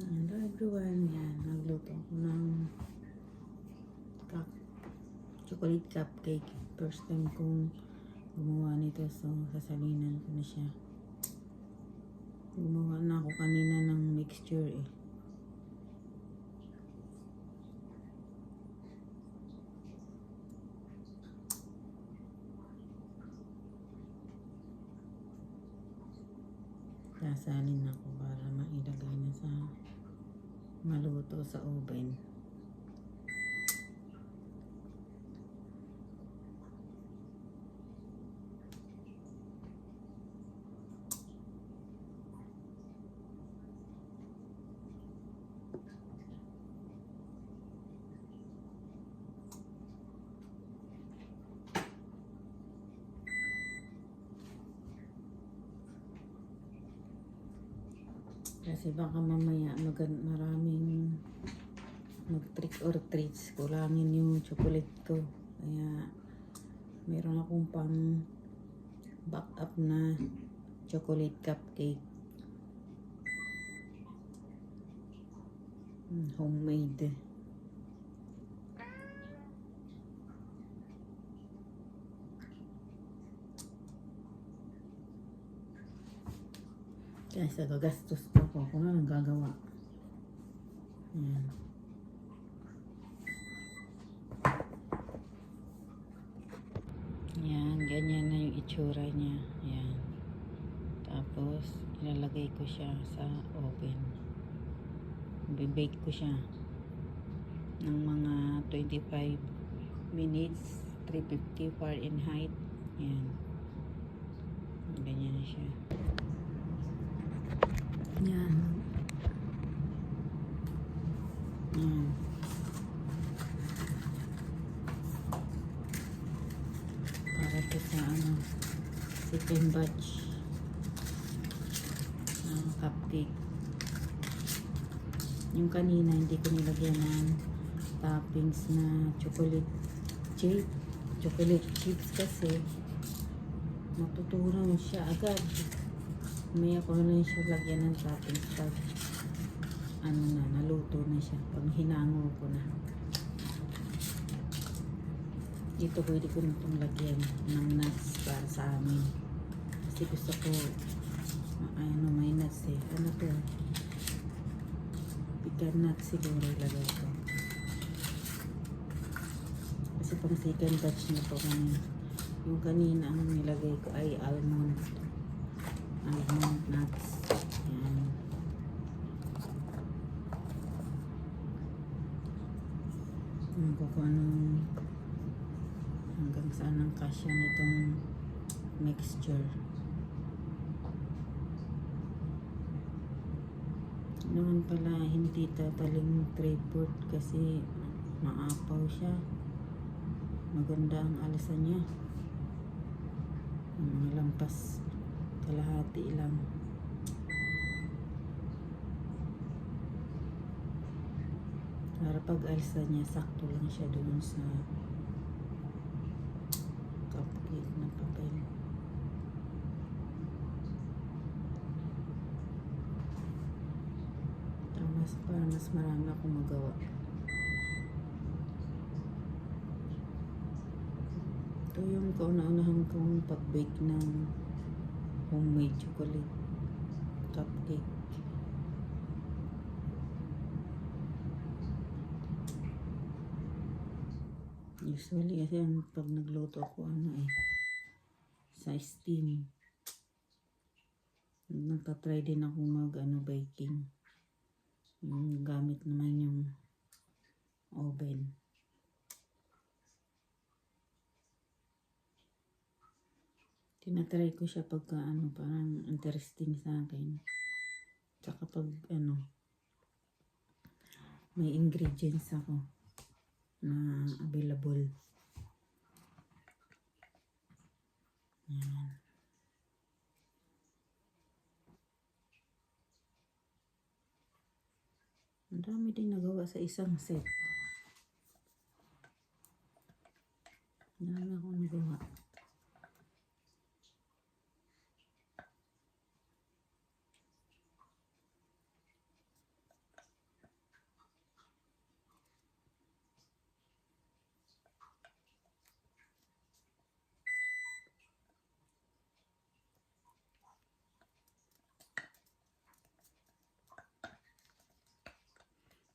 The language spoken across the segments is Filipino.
Hello everyone, yan, nagluto ko ng chocolate cupcake. First time kong gumawa nito, so sasalinan ko na siya. Gumawa na ako kanina ng mixture eh. Sasalin ako para mailagay na sa maluto sa oven. Kasi baka mamaya maraming mag-trick or treats. Kulangin yung chocolate ko. Kaya meron akong pang backup na chocolate cupcake. Homemade. Kaya gagastos pa ako kung anong gagawa. Ayan. Ayan, ganyan na yung itsura niya. Ayan. Tapos, ilalagay ko siya sa oven. Bibake ko siya ng mga 25 minutes, 350 Fahrenheit. Ayan. Ganyan na siya. Ayan. Ayan. Para ito sa second batch ng cupcake. Yung kanina hindi ko nilagyan ng toppings na chocolate chips kasi matutunaw siya agad. May ako na siya lagyan ng toppings pag naluto na siya, pag hinango ko na. Dito pwede ko na itong lagyan ng nuts para sa amin kasi gusto ko may nuts eh. Ano to? Pecan nuts siguro ilagay ko kasi pang second batch na to kanina. Yung kanina ang nilagay ko ay almond nuts. Yan. Kung anong hanggang saan ang kasya nitong mixture. Naman pala hindi tataling 3/4 kasi maapaw siya. Maganda ang alsa niya. Mga lampas kalahati lang. Para pag alsa niya, sakto lang siya doon sa cupcake na papel. Tapos para mas marami akong magawa. Ito yung kauna-unahan kong pag-bake ng homemade chocolate cupcake. Usually kasi pag nagluto ako sa steam. Nagtatry din ako baking. Yung gamit naman yung oven. Tinatry ko siya pagka parang interesting sa akin. Tsaka pag may ingredients ako na available. Ayan. Ang dami din nagawa sa isang set. Ang dami akong nagawa.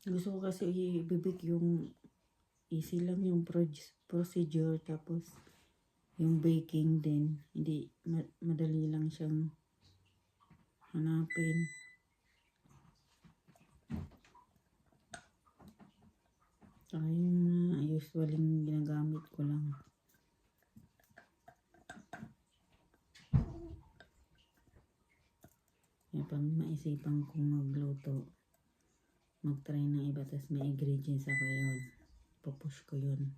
Gusto ko kasi ibibig yung easy lang yung procedure, tapos yung baking din. Hindi, madali lang siyang hanapin. Saka yung usually ginagamit ko lang. Pag maisipan kong magluto, mag-try ng iba, tas may ingredients ako yun, pupush ko yun.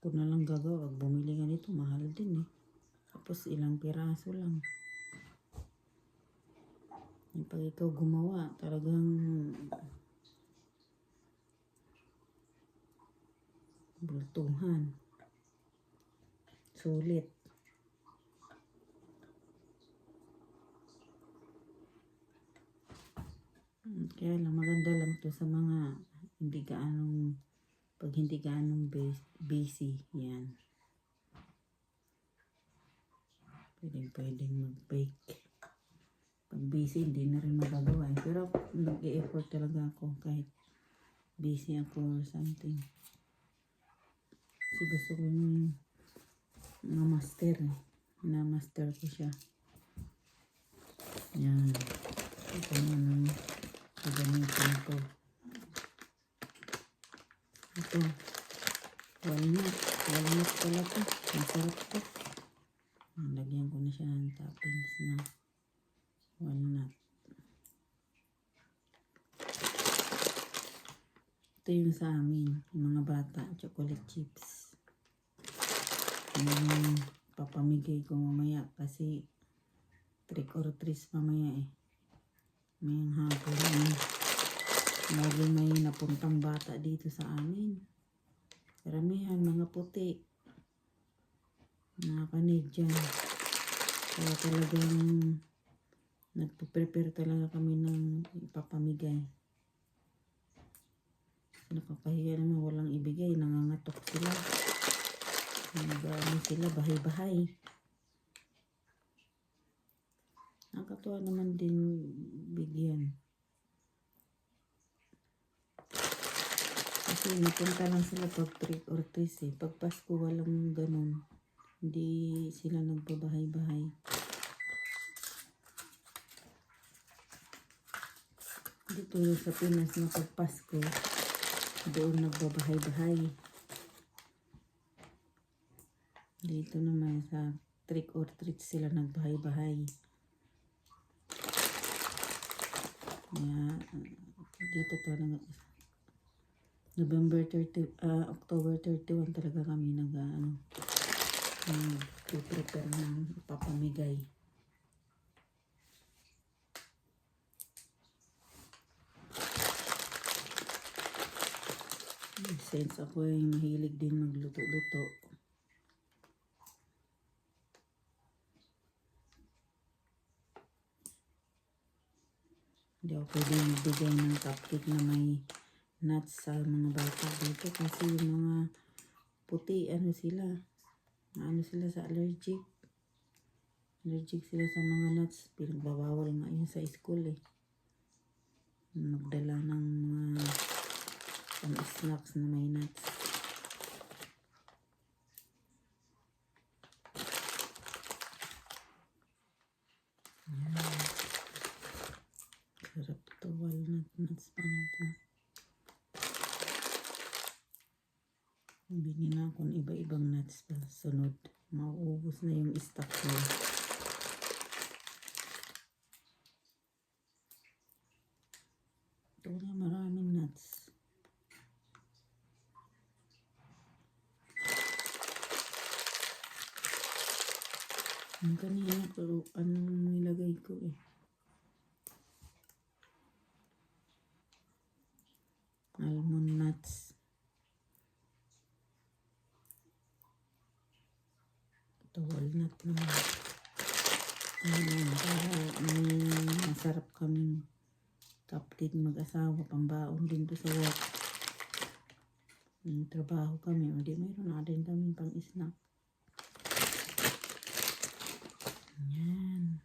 Kung na lang gagawa, pag bumili ka nito, mahal din eh. Tapos ilang piraso lang. Pag ikaw gumawa, talagang bultuhan. Sulit. Kaya lang, maganda lang to sa mga hindi gaanong, pag hindi gaanong busy. Yan. Pwedeng mag-bake. Pag busy, hindi na rin magagawa eh. Pero nag-i-effort talaga ako kahit busy ako or something. Kasi gusto ko yung na-master eh. Na-master ko siya. Yan. Ito naman gagamitin ko. Ito. Walnut. Walnut pala to. Masarap to. Lagyan ko na siya ng toppings na walnut. Ito yung sa amin, yung mga bata, chocolate chips. Yung papamigay ko mamaya kasi trick or treat mamaya eh. Mayang hapon. Lagi may napuntang bata dito sa amin. Karamihan mga puti. Mga Canadian. Kaya talagang nagpe-prepare talaga kami ng ipapamigay. Nakakahiya naman, walang ibigay. Nangangatok sila. Nag-ano sila, bahay-bahay. Nakakatuwa naman din bigyan. Kasi napunta lang sila pag trick or treat eh. Pag Pasko walang ganun. Hindi sila nagbabahay-bahay. Dito sa Pinas na pag Pasko, doon nagbabahay-bahay. Dito naman sa trick or treat sila nagbahay-bahay. Kaya dito talaga October 31 talaga kami prepare ng ipapamigay. Since ako ay mahilig din magluto-luto, hindi ako pwede magbigay ng cupcake na may nuts sa mga bata dito kasi yung mga puti, ano sila sa allergic sila sa mga nuts. Pinagbabawal nga yun sa school eh, magdala ng mga snacks na may nuts. Sarap to, walnut nuts pa na to. Bili na akong iba-ibang nuts pa sunod. Mauubos na yung stock ko. Ito na maraming nuts. Ang kanina ko, anong nilagay ko eh. Almond nuts. Ito walnut naman. Ayan, para masarap kaming cupcake mag-asawa. Pambaon din to sa work. trabaho kami, o di mayroon na din kami pang snack. Yan.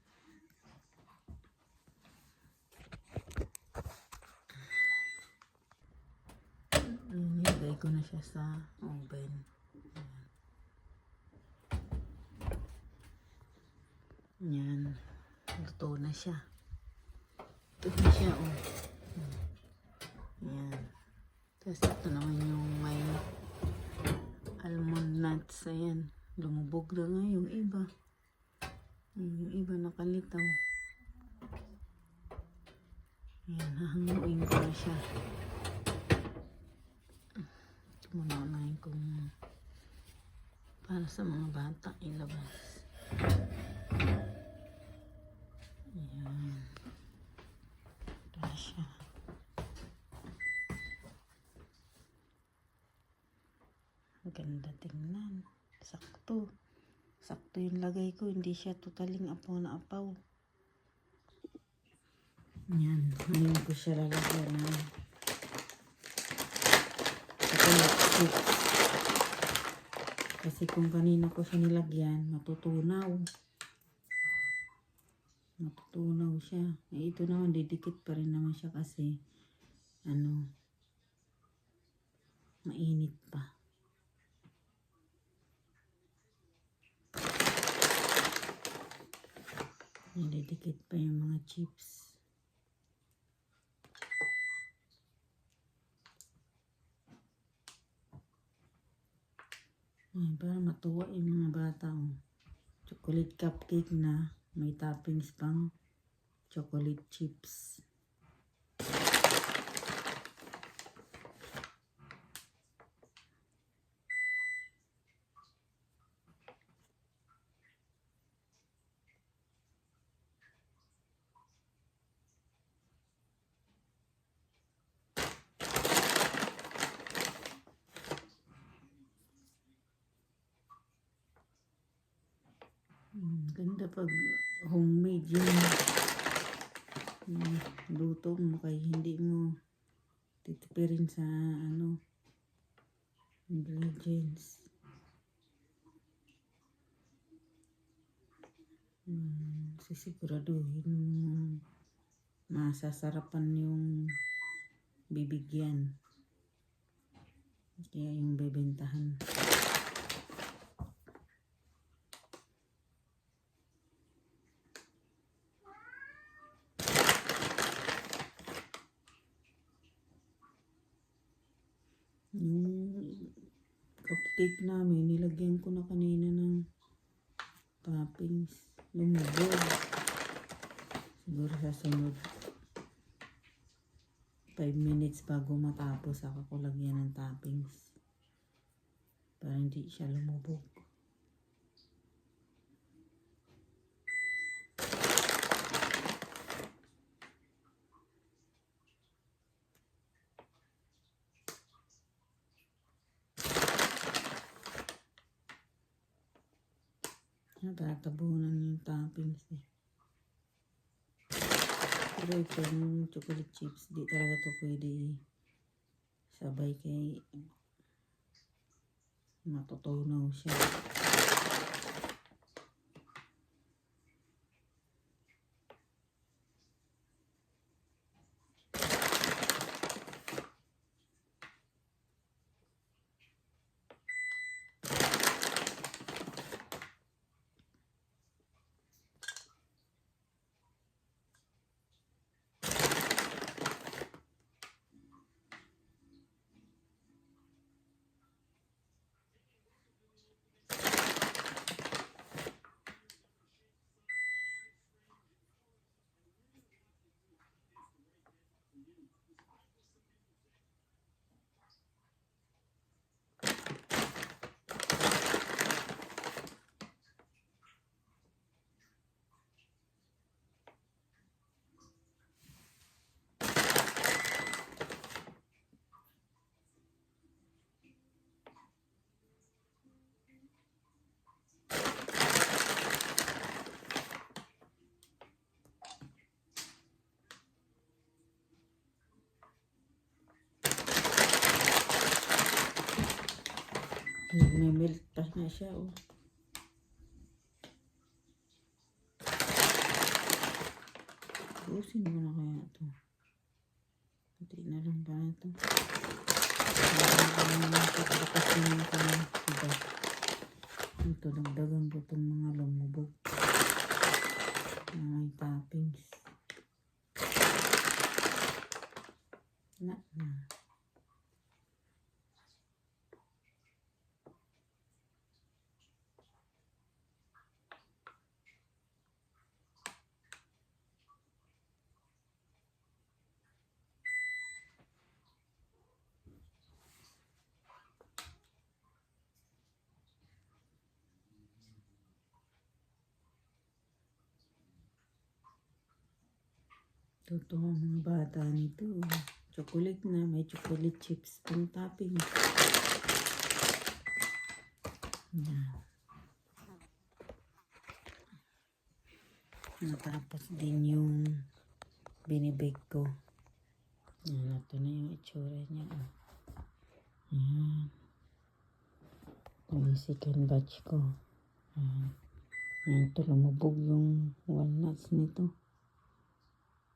Nilagay ko na siya sa oven. Yan. Luto na siya. Ito na siya, oh. Yan. Tapos ito naman yung may almond nuts. Ayan. Lumubog na nga yung iba. Yung iba nakalitaw. Ayan. Hahanguin ko na siya. Ito muna unahin kong para sa mga bata ilabas. Ayan. Ito na siya. Ganda tingnan. Sakto. Sakto yung lagay ko. Hindi siya totaling apaw na apaw. Yan. Ngayon ko siya lalagyan ng chocolate chips. Kasi kung kanina ko siya nilagyan, matutunaw. Matutunaw siya. Eh, ito naman, didikit pa rin naman siya kasi mainit pa. Didikit pa yung mga chips. Ay, para matuwa yung mga bata. Oh. Chocolate cupcake na may toppings pang chocolate chips. Ganda pag homemade yun. Luto mo kaya hindi mo titipirin sa ingredients. Sisiguraduhin masasarapan yung bibigyan. Kaya yung bebentahan. Yung cupcake namin, nilagyan ko na kanina ng toppings. Lumubog. Siguro sa sunod 5 minutes bago matapos ako ko lagyan ng toppings. Para hindi siya lumubog. Natatabunan yung toppings eh. Pero itong chocolate chips, di talaga to pwede sabay kay matutunaw siya. Nagme-melt pa na siya, oh. Usin mo na kaya ito. Hindi na lang ba ito? Kasi ito na ito. Ito, dagdagan ko itong mga lumubog. May toppings. Na. Totoo mga bata nito. Chocolate na. May chocolate chips pang topping. Yan. Natapos din yung binibake ko. Yan. Ito na yung itsura niya. Yan. Yung second batch ko. Yan. Yan. Ito lumubog yung walnuts nito.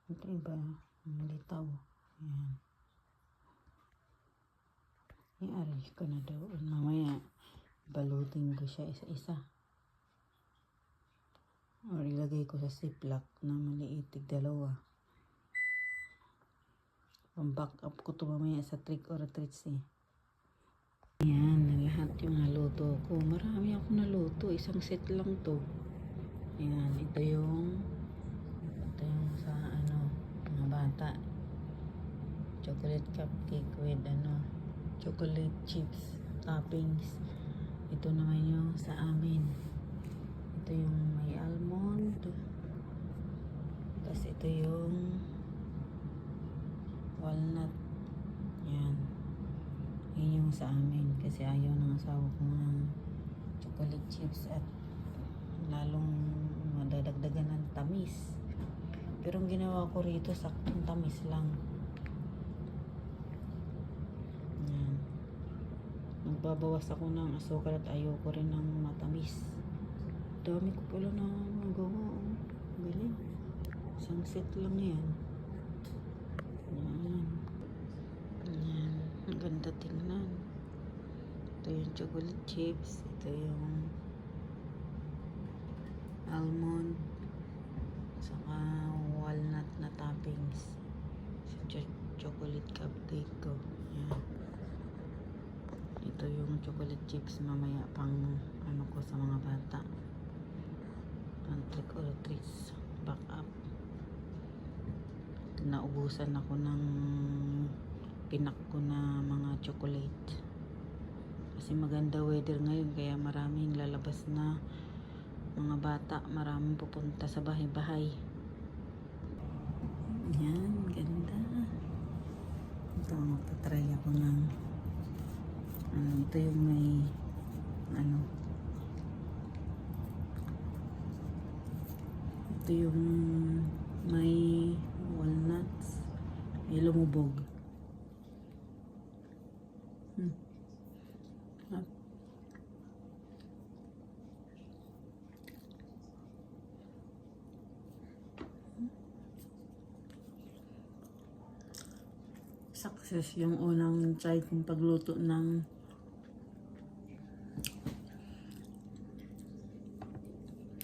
Ito iba, ang litaw. Ayan. I-arrange ko na daw. Mamaya, balutin ko siya isa-isa. Or ilagay ko sa ziplock na maliit, dalawa. Pang-back up ko ito mamaya sa trick or treats eh. Ayan, lahat yung naluto ko. Marami ako naluto. Isang set lang to. Ayan, ito yung sa mga bata. Chocolate cupcake with chocolate chips toppings. Ito naman yung sa amin. Ito yung may almond. Tapos ito yung walnut. Yan. Yan yung sa amin. Kasi ayaw ng asawa ko ng chocolate chips at lalong madadagdagan ng tamis. Pero ang ginawa ko rito, saktong tamis lang. Yan. Magbabawas ako ng asukal at ayoko rin ng matamis. Dami ko pala na magawa. Oh. Galing. Isang set lang yan. Yan. Yan. Ang ganda tingnan. Ito yung chocolate chips. Ito yung almond. Saka walnut na toppings sa chocolate cupcake ko. Yan. Ito yung chocolate chips mamaya pang ko sa mga bata. Pang trick or treats. Back up. Naubusan ako ng pinak ko na mga chocolate. Kasi maganda weather ngayon kaya maraming lalabas na mga bata, maraming pupunta sa bahay-bahay. Yan, ganda. Ito, magta-try ako ng ito yung may ito yung may walnuts, may lumubog. Success yung unang try kong pagluto ng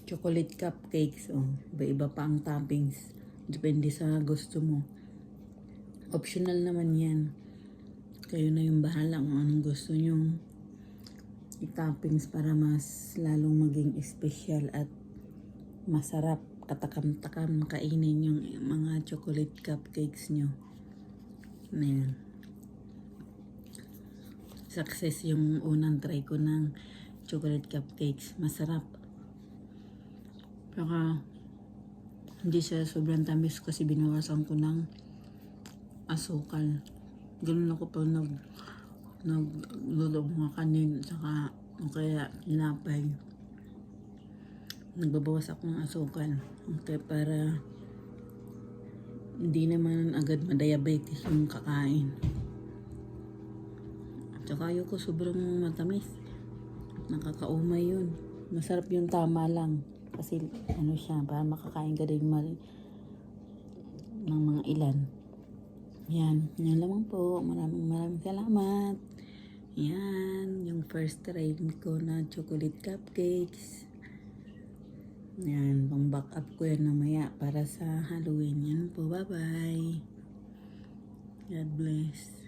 chocolate cupcakes. Oh, iba-iba pa ang toppings. Depende sa gusto mo. Optional naman yan. Kayo na yung bahala kung anong gusto nyong i-toppings para mas lalong maging espesyal at masarap, katakam-takam kainin yung mga chocolate cupcakes nyo. Ayan. Success yung unang try ko ng chocolate cupcakes. Masarap. Saka hindi siya sobrang tamis kasi binawasan ko ng asukal. Ganun ako pa nagluluto mga kanin saka kaya tinapay. Nagbabawas ako ng asukal. Okay, para hindi naman agad ma-diabetes yung kakain. At saka ayoko sobrang matamis. Nakakaumay yun. Masarap yung tama lang. Kasi ano siya, para makakain ka din ng mga ilan. Yan. Yan lamang po. Maraming salamat. Yan. Yung first try ko na chocolate cupcakes. Yan. Pang back up ko yan mamaya para sa Halloween. Yan po. Bye-bye. God bless.